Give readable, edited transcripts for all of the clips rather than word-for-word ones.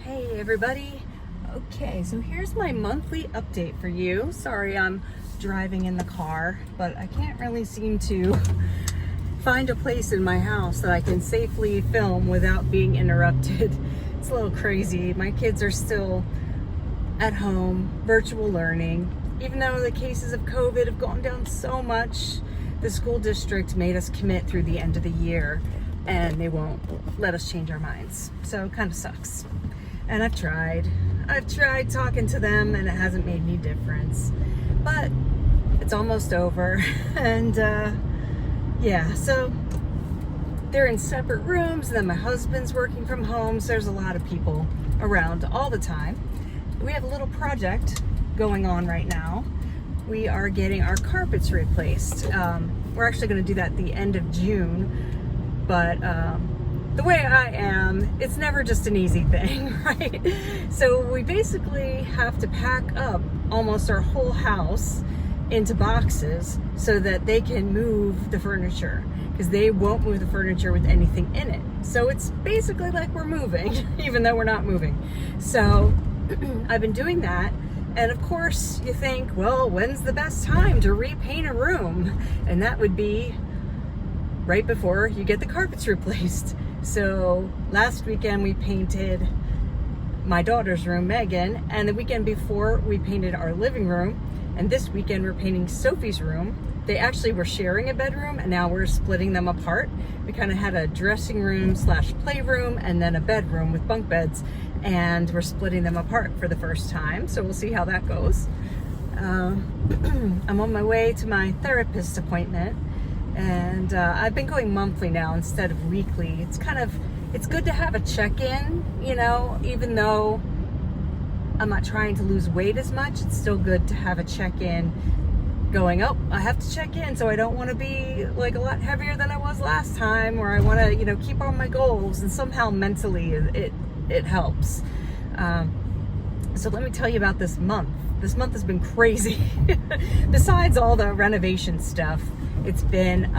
Hey everybody. Okay, so here's my monthly update for you. Sorry I'm driving in the car, but I can't really seem to find a place in my house that I can safely film without being interrupted. It's a little crazy. My kids are still at home, virtual learning. Even though the cases of COVID have gone down so much, the school district made us commit through the end of the year and they won't let us change our minds. So it kind of sucks. And I've tried talking to them and it hasn't made any difference, but it's almost over. And yeah, so they're in separate rooms, and then my husband's working from home, so there's a lot of people around all the time. We have a little project going on right now. We are getting our carpets replaced. We're actually going to do that at the end of June, but the way I am, it's never just an easy thing, right? So we basically have to pack up almost our whole house into boxes so that they can move the furniture, because they won't move the furniture with anything in it. So it's basically like we're moving, even though we're not moving. So I've been doing that. And of course you think, well, when's the best time to repaint a room? And that would be right before you get the carpets replaced. So last weekend we painted my daughter's room, Megan, and the weekend before we painted our living room. And this weekend we're painting Sophie's room. They actually were sharing a bedroom and now we're splitting them apart. We kind of had a dressing room slash playroom and then a bedroom with bunk beds, and we're splitting them apart for the first time. So we'll see how that goes. I'm on my way to my therapist appointment, and I've been going monthly now instead of weekly. It's good to have a check-in, you know, even though I'm not trying to lose weight as much, it's still good to have a check-in going, oh, I have to check in, so I don't want to be like a lot heavier than I was last time, or I want to, you know, keep on my goals, and somehow mentally it helps. So let me tell you about this month. This month has been crazy. Besides all the renovation stuff, it's been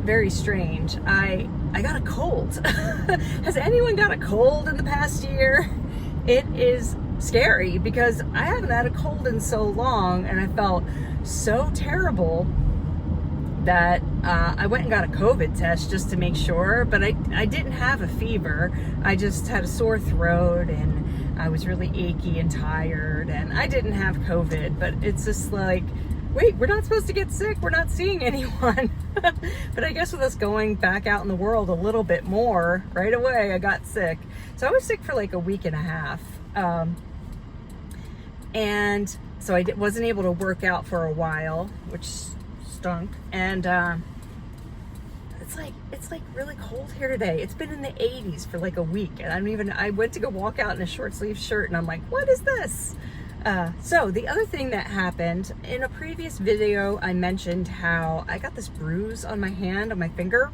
very strange. I got a cold. Has anyone got a cold in the past year? It is scary because I haven't had a cold in so long, and I felt so terrible that I went and got a COVID test just to make sure, but I didn't have a fever. I just had a sore throat and I was really achy and tired, and I didn't have COVID, but it's just like, wait, we're not supposed to get sick. We're not seeing anyone. But I guess with us going back out in the world a little bit more, right away I got sick. So I was sick for like a week and a half. And so I wasn't able to work out for a while, which stunk. And it's like really cold here today. It's been in the 80s for like a week, and I went to go walk out in a short sleeve shirt, and I'm like, what is this? So the other thing that happened, in a previous video I mentioned how I got this bruise on my hand, on my finger,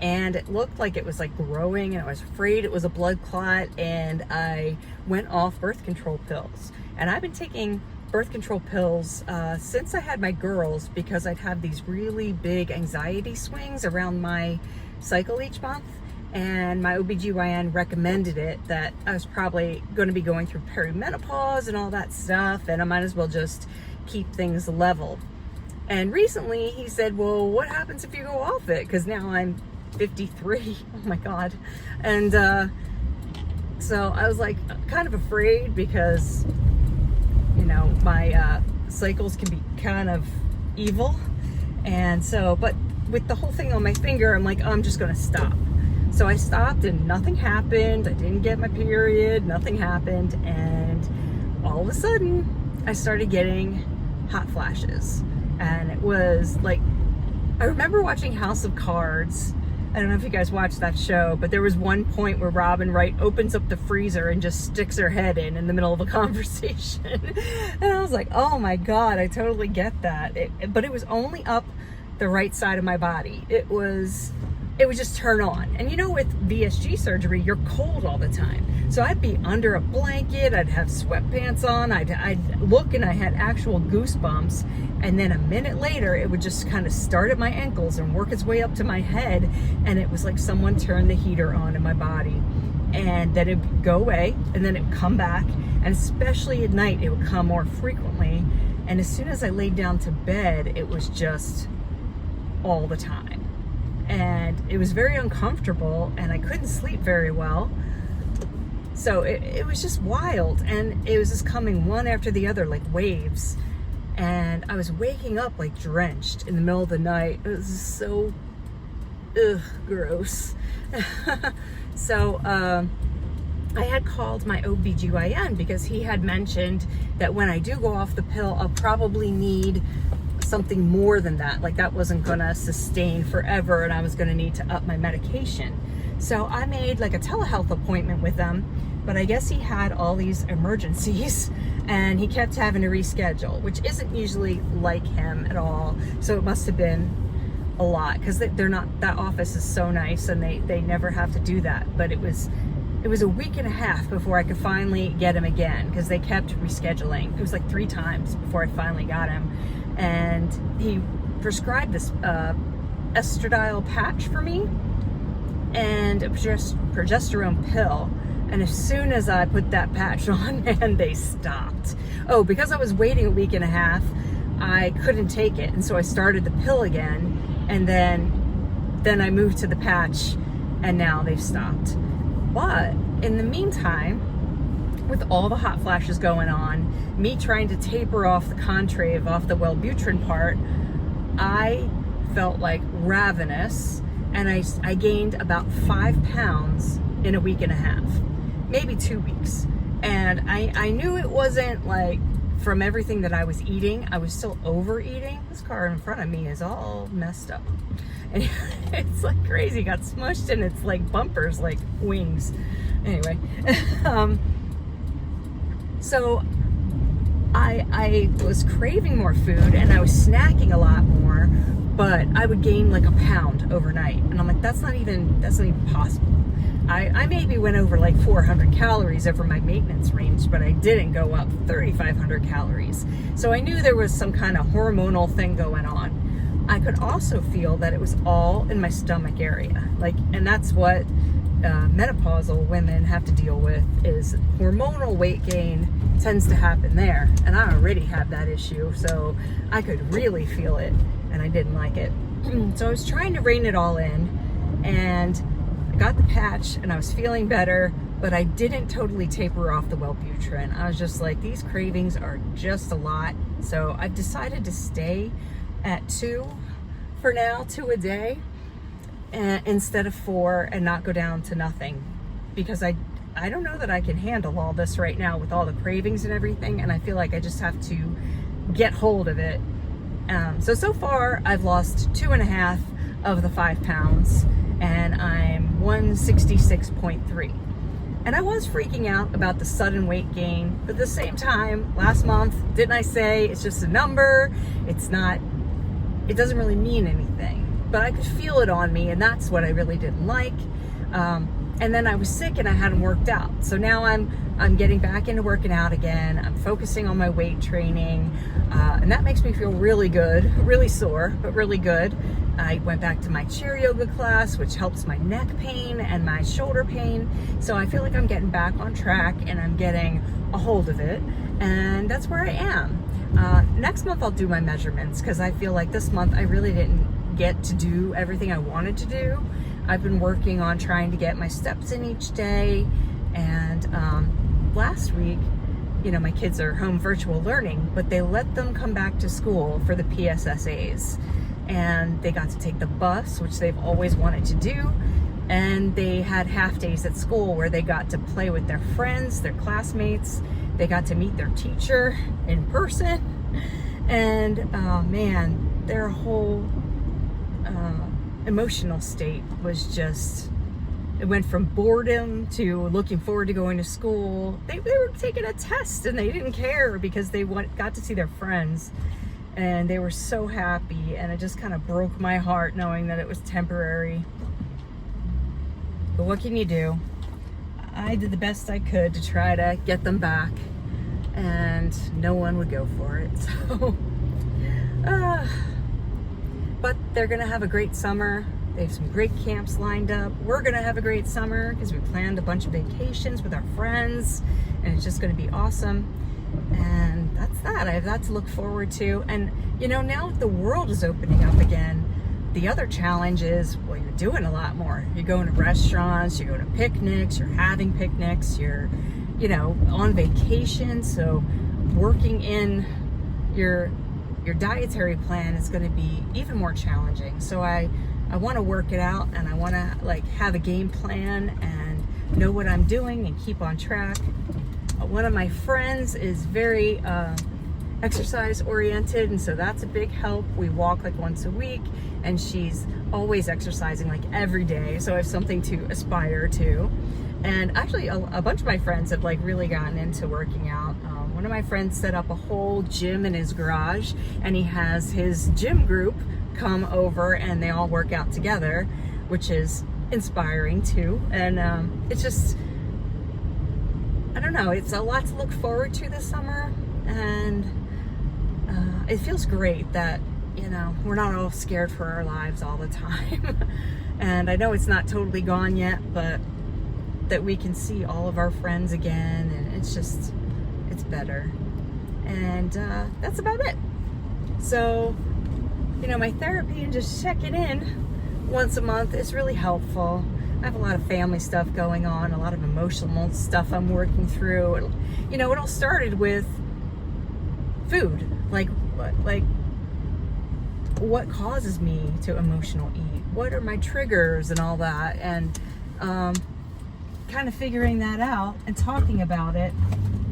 and it looked like it was like growing, and I was afraid it was a blood clot, and I went off birth control pills. And I've been taking birth control pills since I had my girls, because I'd have these really big anxiety swings around my cycle each month, and my OBGYN recommended it, that I was probably going to be going through perimenopause and all that stuff, and I might as well just keep things level. And recently he said, well, what happens if you go off it? Because now I'm 53. Oh my God. And so I was like kind of afraid, because you know, my cycles can be kind of evil. And so, but with the whole thing on my finger, I'm like, oh, I'm just gonna stop. So I stopped and nothing happened. I didn't get my period, nothing happened. And all of a sudden I started getting hot flashes. And it was like, I remember watching House of Cards. I don't know if you guys watched that show, but there was one point where Robin Wright opens up the freezer and just sticks her head in the middle of a conversation. And I was like, oh my God, I totally get that. But it was only up the right side of my body. It would just turn on. And you know, with VSG surgery, you're cold all the time. So I'd be under a blanket, I'd have sweatpants on, I'd look and I had actual goosebumps. And then a minute later, it would just kind of start at my ankles and work its way up to my head. And it was like someone turned the heater on in my body. And then it would go away, and then it would come back. And especially at night, it would come more frequently. And as soon as I laid down to bed, it was just all the time. And it was very uncomfortable, and I couldn't sleep very well. So it was just wild. And it was just coming one after the other, like waves. And I was waking up like drenched in the middle of the night. It was just so gross. So I had called my OBGYN because he had mentioned that when I do go off the pill, I'll probably need something more than that. Like that wasn't gonna sustain forever, and I was gonna need to up my medication. So I made like a telehealth appointment with them, but I guess he had all these emergencies and he kept having to reschedule, which isn't usually like him at all. So it must have been a lot, because they're not, that office is so nice and they never have to do that. But it was a week and a half before I could finally get him again, because they kept rescheduling. It was like 3 times before I finally got him. And he prescribed this Estradiol patch for me and a progesterone pill. And as soon as I put that patch on, man, they stopped. Oh, because I was waiting a week and a half, I couldn't take it. And so I started the pill again. And then I moved to the patch, and now they've stopped. But in the meantime, with all the hot flashes going on, me trying to taper off the Contrave, off the Wellbutrin part, I felt like ravenous, and I gained about 5 pounds in a week and a half, maybe 2 weeks. And I knew it wasn't like from everything that I was eating. I was still overeating. This car in front of me is all messed up. And it's like crazy. Got smushed in its like bumpers, like wings. Anyway, so I was craving more food, and I was snacking a lot more, but I would gain like a pound overnight. And I'm like, that's not even possible. I maybe went over like 400 calories over my maintenance range, but I didn't go up 3,500 calories. So I knew there was some kind of hormonal thing going on. I could also feel that it was all in my stomach area. And that's what menopausal women have to deal with, is hormonal weight gain tends to happen there. And I already have that issue, so I could really feel it, and I didn't like it. So I was trying to rein it all in, and I got the patch and I was feeling better, but I didn't totally taper off the Wellbutrin. I was just like, these cravings are just a lot. So I've decided to stay at 2 for now, 2 a day, instead of 4, and not go down to nothing, because I don't know that I can handle all this right now with all the cravings and everything. And I feel like I just have to get hold of it. So far I've lost 2.5 of the 5 pounds, and I'm 166.3. And I was freaking out about the sudden weight gain, but at the same time, last month, didn't I say it's just a number? It doesn't really mean anything, but I could feel it on me, and that's what I really didn't like. And then I was sick and I hadn't worked out. So now I'm getting back into working out again. I'm focusing on my weight training, and that makes me feel really good, really sore, but really good. I went back to my chair yoga class, which helps my neck pain and my shoulder pain. So I feel like I'm getting back on track, and I'm getting a hold of it. And that's where I am. Next month I'll do my measurements, because I feel like this month I really didn't get to do everything I wanted to do. I've been working on trying to get my steps in each day. And last week, my kids are home virtual learning, but they let them come back to school for the PSSAs. And they got to take the bus, which they've always wanted to do. And they had half days at school where they got to play with their friends, their classmates. They got to meet their teacher in person. And man, their whole emotional state was just, it went from boredom to looking forward to going to school. They were taking a test and they didn't care, because they got to see their friends. And they were so happy, and it just kind of broke my heart knowing that it was temporary. But what can you do? I did the best I could to try to get them back, and no one would go for it. So But they're gonna have a great summer. They have some great camps lined up. We're gonna have a great summer because we planned a bunch of vacations with our friends, and it's just gonna be awesome. And that's that. I have that to look forward to. And you know, now the world is opening up again, the other challenge is, well, you're doing a lot more. You're going to restaurants, you're going to picnics, you're having picnics, you're, you know, on vacation. So working in your dietary plan is going to be even more challenging. So I want to work it out, and I want to like have a game plan and know what I'm doing and keep on track. One of my friends is very exercise oriented, and so that's a big help. We walk like once a week, and she's always exercising like every day, so I have something to aspire to. And actually a bunch of my friends have like really gotten into working out. One of my friends set up a whole gym in his garage, and he has his gym group come over and they all work out together, which is inspiring too. And it's just, I don't know, it's a lot to look forward to this summer. And it feels great that, you know, we're not all scared for our lives all the time. And I know it's not totally gone yet, but that we can see all of our friends again, and it's just, it's better. And that's about it. So, you know, my therapy and just checking in once a month is really helpful. I have a lot of family stuff going on, a lot of emotional stuff I'm working through. You know, it all started with food. Like what causes me to emotional eat? What are my triggers and all that? And kind of figuring that out and talking about it,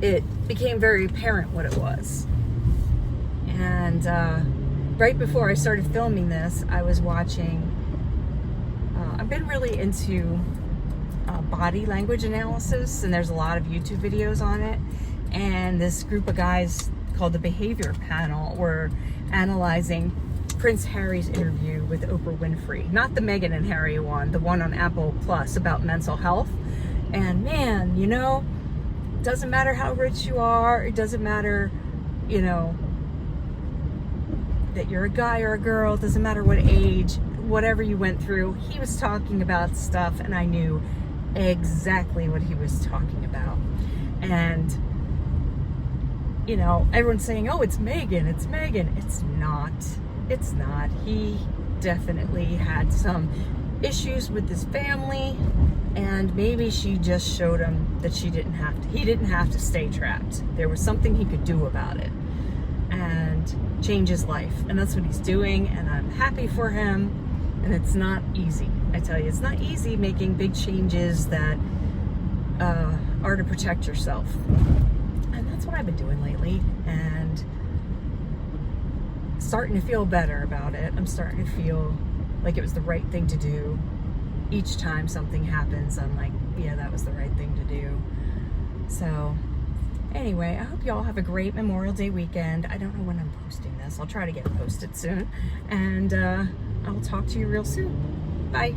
it became very apparent what it was. And right before I started filming this, I was watching, I've been really into body language analysis, and there's a lot of YouTube videos on it. And this group of guys called the Behavior Panel were analyzing Prince Harry's interview with Oprah Winfrey. Not the Meghan and Harry one, the one on Apple Plus about mental health. And man, you know, it doesn't matter how rich you are, it doesn't matter, you know, that you're a guy or a girl, it doesn't matter what age, whatever you went through. He was talking about stuff, and I knew exactly what he was talking about. And you know, everyone's saying, oh, it's Meghan, it's Meghan. It's not. It's not. He definitely had some issues with his family, and maybe she just showed him that he didn't have to stay trapped. There was something he could do about it and change his life. And that's what he's doing, and I'm happy for him. And it's not easy. I tell you, it's not easy making big changes that are to protect yourself. And that's what I've been doing lately, and starting to feel better about it. I'm starting to feel like it was the right thing to do. Each time something happens, I'm like, yeah, that was the right thing to do. So anyway, I hope you all have a great Memorial Day weekend. I don't know when I'm posting this. I'll try to get it posted soon. And I'll talk to you real soon. Bye.